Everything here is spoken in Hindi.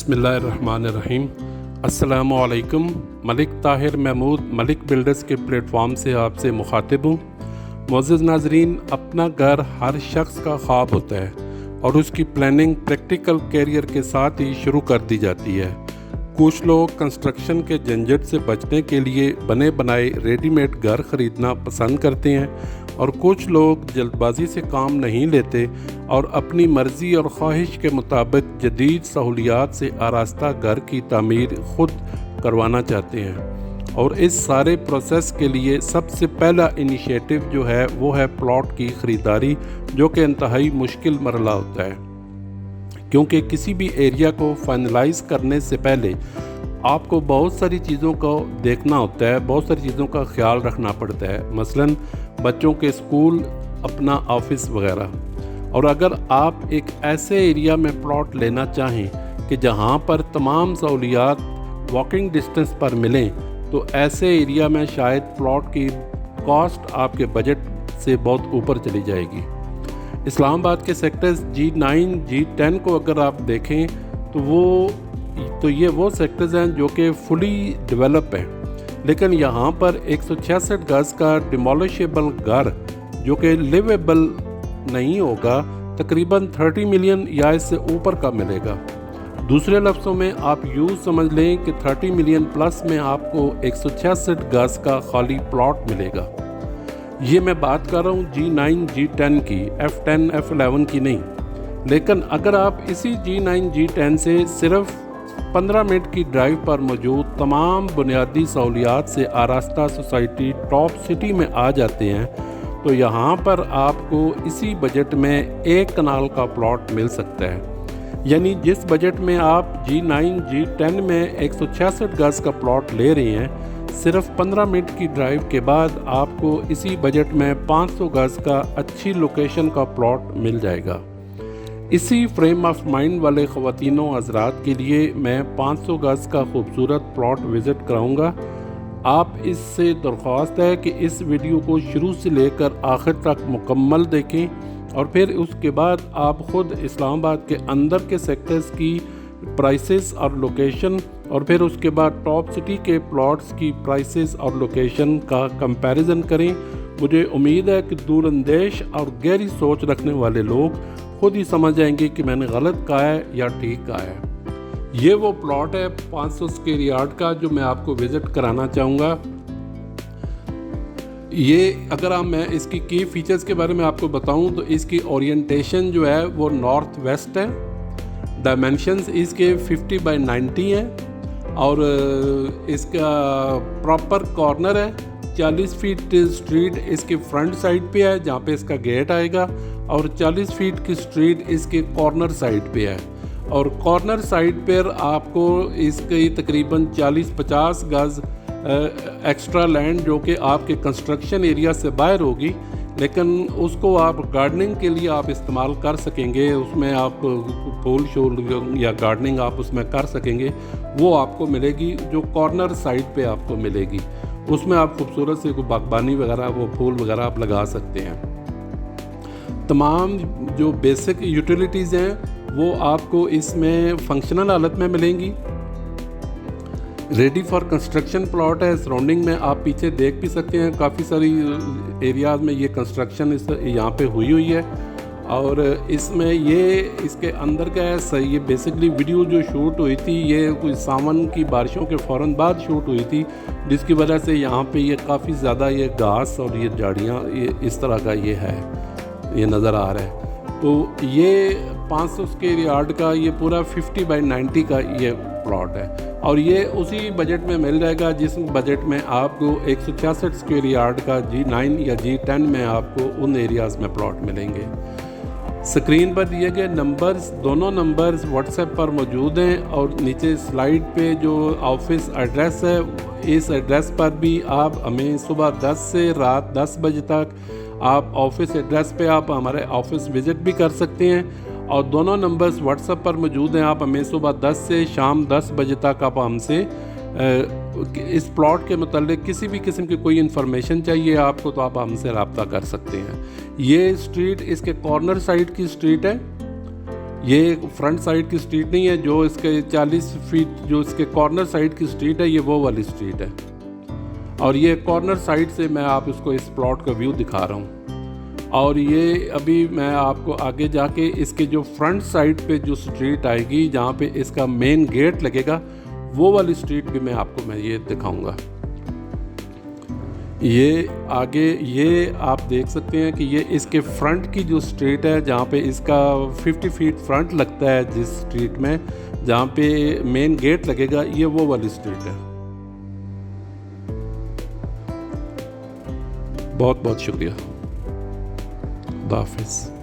बिस्मिल्लाहिर्रहमानिर्रहीम। अस्सलामुअलैकुम। मलिक ताहिर महमूद मलिक बिल्डर्स के प्लेटफॉर्म से आपसे मुखातिब हूँ। मुअज़्ज़िज़ नाज़रीन, अपना घर हर शख्स का ख्वाब होता है और उसकी प्लानिंग प्रैक्टिकल कैरियर के साथ ही शुरू कर दी जाती है। कुछ लोग कंस्ट्रक्शन के झंझट से बचने के लिए बने बनाए रेडीमेड घर ख़रीदना पसंद करते हैं और कुछ लोग जल्दबाजी से काम नहीं लेते और अपनी मर्ज़ी और ख्वाहिश के मुताबिक जदीद सहूलियात से आरास्ता घर की तामीर ख़ुद करवाना चाहते हैं। और इस सारे प्रोसेस के लिए सबसे पहला इनिशिएटिव जो है वो है प्लॉट की ख़रीदारी, जो कि इंतहाई मुश्किल मरला होता है, क्योंकि किसी भी एरिया को फाइनलाइज करने से पहले आपको बहुत सारी चीज़ों को देखना होता है, बहुत सारी चीज़ों का ख्याल रखना पड़ता है, मसलन बच्चों के स्कूल, अपना ऑफिस वगैरह। और अगर आप एक ऐसे एरिया में प्लॉट लेना चाहें कि जहां पर तमाम सहूलियात वॉकिंग डिस्टेंस पर मिलें, तो ऐसे एरिया में शायद प्लॉट की कॉस्ट आपके बजट से बहुत ऊपर चली जाएगी। इस्लामाबाद के सेक्टर्स G9, G10 को अगर आप देखें तो ये वो सेक्टर्स हैं जो कि फुली डेवलप हैं, लेकिन यहाँ पर 166 गज़ का डिमोलिशेबल घर जो कि लिवेबल नहीं होगा, तकरीबन 30 मिलियन या इससे ऊपर का मिलेगा। दूसरे लफ्ज़ों में आप यूँ समझ लें कि 30 मिलियन प्लस में आपको 166 गज़ का खाली प्लॉट मिलेगा। ये मैं बात कर रहा हूँ G9, G10 की, F10, F11 की नहीं। लेकिन अगर आप इसी G9, G10 से सिर्फ 15 मिनट की ड्राइव पर मौजूद तमाम बुनियादी सहूलियात से आरास्ता सोसाइटी टॉप सिटी में आ जाते हैं, तो यहाँ पर आपको इसी बजट में 1 कनाल का प्लॉट मिल सकता है। यानी जिस बजट में आप G9, G10 में 166 गज़ का प्लॉट ले रहे हैं, सिर्फ 15 मिनट की ड्राइव के बाद आपको इसी बजट में 500 गज़ का अच्छी लोकेशन का प्लॉट मिल जाएगा। इसी फ्रेम ऑफ माइंड वाले ख़वातीनों हज़रात के लिए मैं 500 गज़ का खूबसूरत प्लॉट विज़िट कराऊंगा। आप इससे दरख्वास्त है कि इस वीडियो को शुरू से लेकर आखिर तक मुकम्मल देखें और फिर उसके बाद आप ख़ुद इस्लामाबाद के अंदर के सेक्टर्स की प्राइसेस और लोकेशन और फिर उसके बाद टॉप सिटी के प्लॉट्स की प्राइसेस और लोकेशन का कंपैरिजन करें। मुझे उम्मीद है कि दूरअंदेश और गहरी सोच रखने वाले लोग खुद ही समझ जाएंगे कि मैंने गलत कहा है या ठीक कहा है। ये वो प्लॉट है 500 स्क्वायर यार्ड का जो मैं आपको विज़िट कराना चाहूँगा। ये अगर मैं इसकी की फ़ीचर्स के बारे में आपको बताऊँ तो इसकी ओरिएंटेशन जो है वो नॉर्थ वेस्ट है। डायमेंशंस इसके 50 बाई 90 हैं और इसका प्रॉपर कॉर्नर है। 40 फीट स्ट्रीट इसके फ्रंट साइड पे है जहाँ पे इसका गेट आएगा और 40 फीट की स्ट्रीट इसके कॉर्नर साइड पे है। और कॉर्नर साइड पर आपको इसकी तकरीबन 40-50 गज़ एक्स्ट्रा लैंड जो कि आपके कंस्ट्रक्शन एरिया से बाहर होगी, लेकिन उसको आप गार्डनिंग के लिए आप इस्तेमाल कर सकेंगे। उसमें आप फूल शूल या गार्डनिंग आप उसमें कर सकेंगे, वो आपको मिलेगी जो कॉर्नर साइड पे आपको मिलेगी। उसमें आप खूबसूरत से बागबानी वगैरह, वो फूल वगैरह आप लगा सकते हैं। तमाम जो बेसिक यूटिलिटीज़ हैं वो आपको इसमें फंक्शनल हालत में मिलेंगी। रेडी फॉर कंस्ट्रक्शन प्लॉट है। सराउंडिंग में आप पीछे देख भी सकते हैं, काफ़ी सारी एरियाज़ में ये कंस्ट्रक्शन यहाँ पे हुई है। और इसमें ये इसके अंदर का है सही। ये बेसिकली वीडियो जो शूट हुई थी ये कोई सावन की बारिशों के फ़ौरन बाद शूट हुई थी, जिसकी वजह से यहाँ पे ये काफ़ी ज़्यादा ये घास और ये झाड़ियाँ ये इस तरह का ये है, ये नज़र आ रहा है। तो ये 500 स्क्वायर यार्ड का ये पूरा 50 बाई 90 का ये प्लॉट है और ये उसी बजट में मिल जाएगा जिस बजट में आपको 166 स्क्वायर यार्ड का G9 या G10 में आपको उन एरियाज़ में प्लॉट मिलेंगे। स्क्रीन पर दिए गए नंबर्स, दोनों नंबर्स व्हाट्सएप पर मौजूद हैं और नीचे स्लाइड पे जो ऑफिस एड्रेस है, इस एड्रेस पर भी आप हमें सुबह 10 से रात 10 बजे तक आप ऑफिस एड्रेस पे आप हमारे ऑफिस विज़िट भी कर सकते हैं। और दोनों नंबर्स व्हाट्सएप पर मौजूद हैं। आप हमें सुबह 10 से शाम 10 बजे तक आप हमसे इस प्लॉट के मतलब किसी भी किस्म की कोई इन्फॉर्मेशन चाहिए आपको तो आप हमसे रब्ता कर सकते हैं। ये स्ट्रीट इसके कॉर्नर साइड की स्ट्रीट है ये फ्रंट साइड की स्ट्रीट नहीं है, जो इसके 40 फीट जो इसके कॉर्नर साइड की स्ट्रीट है, ये वो वाली स्ट्रीट है। और ये कॉर्नर साइड से मैं आप इसको इस प्लॉट का व्यू दिखा रहा हूँ। और ये अभी मैं आपको आगे जाके इसके जो फ्रंट साइड पे जो स्ट्रीट आएगी, जहाँ पे इसका मेन गेट लगेगा, वो वाली स्ट्रीट भी मैं आपको ये दिखाऊंगा। ये आगे ये आप देख सकते हैं कि ये इसके फ्रंट की जो स्ट्रीट है, जहाँ पे इसका 50 फीट फ्रंट लगता है जिस स्ट्रीट में, जहाँ पे मेन गेट लगेगा, ये वो वाली स्ट्रीट है। बहुत बहुत शुक्रिया। खुदा हाफिज़।